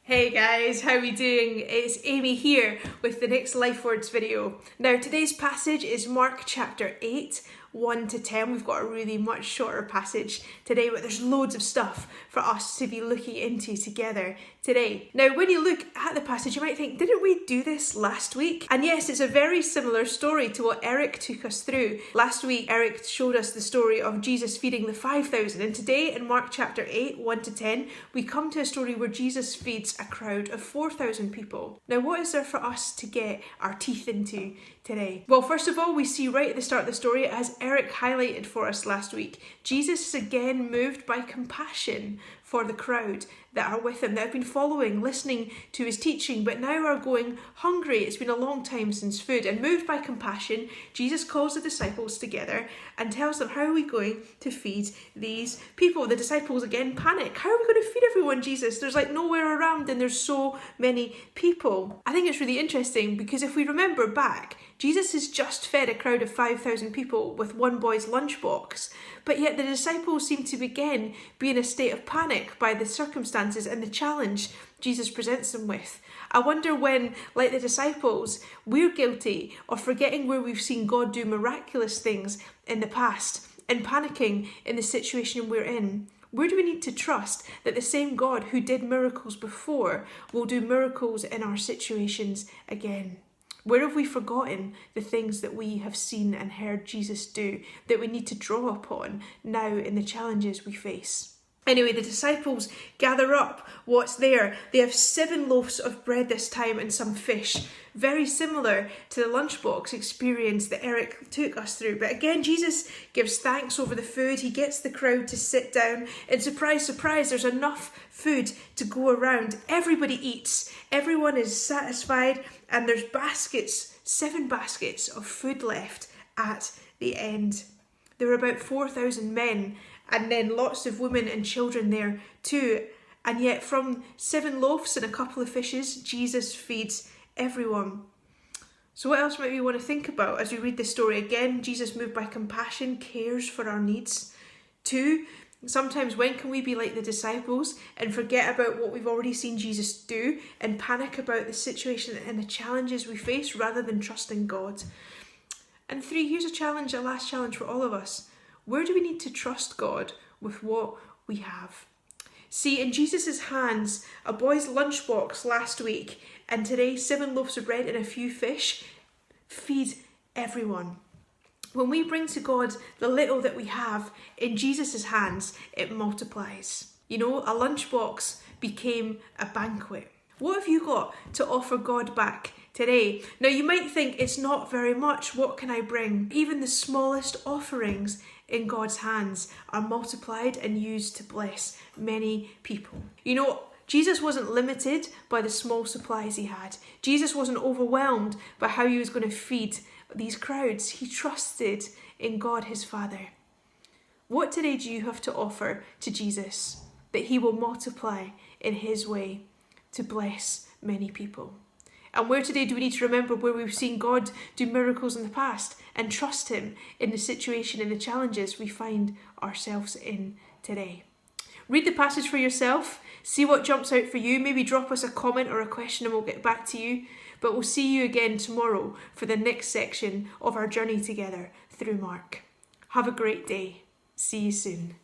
Hey guys, how are we doing? It's Amy here with the next Life Words video. Now today's passage is Mark chapter 8, 1 to 10. We've got a really much shorter passage today, but there's loads of stuff for us to be looking into together today. Now when you look at the passage, you might think, didn't we do this last week? And yes, it's a very similar story to what Eric took us through. Last week, Eric showed us the story of Jesus feeding the 5,000. And today in Mark chapter 8, 1 to 10, we come to a story where Jesus feeds a crowd of 4,000 people. Now what is there for us to get our teeth into today? Well, first of all, we see right at the start of the story, as Eric highlighted for us last week, Jesus is again moved by compassion for the crowd that are with him, that have been following, listening to his teaching, but now are going hungry. It's been a long time since food. And moved by compassion, Jesus calls the disciples together and tells them, how are we going to feed these people? The disciples again panic. How are we going to feed everyone, Jesus? There's like nowhere around and there's so many people. I think it's really interesting because if we remember back, Jesus has just fed a crowd of 5,000 people with one boy's lunchbox, but yet the disciples seem to again be in a state of panic by the circumstances and the challenge Jesus presents them with. I wonder when, like the disciples, we're guilty of forgetting where we've seen God do miraculous things in the past and panicking in the situation we're in. Where do we need to trust that the same God who did miracles before will do miracles in our situations again? Where have we forgotten the things that we have seen and heard Jesus do that we need to draw upon now in the challenges we face? Anyway, the disciples gather up what's there. They have 7 loaves of bread this time and some fish. Very similar to the lunchbox experience that Eric took us through. But again, Jesus gives thanks over the food. He gets the crowd to sit down. And surprise, surprise, there's enough food to go around. Everybody eats. Everyone is satisfied. And there's baskets, 7 baskets of food left at the end. There were about 4,000 men and then lots of women and children there too. And yet from 7 loaves and a couple of fishes, Jesus feeds everyone. So what else might we want to think about as we read this story? Again, Jesus, moved by compassion, cares for our needs. 2, sometimes when can we be like the disciples and forget about what we've already seen Jesus do and panic about the situation and the challenges we face rather than trusting God? And 3, here's a last challenge for all of us. Where do we need to trust God with what we have? See, in Jesus' hands, a boy's lunchbox last week, and today 7 loaves of bread and a few fish feed everyone. When we bring to God the little that we have in Jesus' hands, it multiplies. You know, a lunchbox became a banquet. What have you got to offer God back today? Now you might think it's not very much. What can I bring? Even the smallest offerings in God's hands are multiplied and used to bless many people. You know, Jesus wasn't limited by the small supplies he had. Jesus wasn't overwhelmed by how he was going to feed these crowds. He trusted in God his Father. What today do you have to offer to Jesus that he will multiply in his way to bless many people? And where today do we need to remember where we've seen God do miracles in the past and trust him in the situation and the challenges we find ourselves in today? Read the passage for yourself, see what jumps out for you, maybe drop us a comment or a question and we'll get back to you. But we'll see you again tomorrow for the next section of our journey together through Mark. Have a great day. See you soon.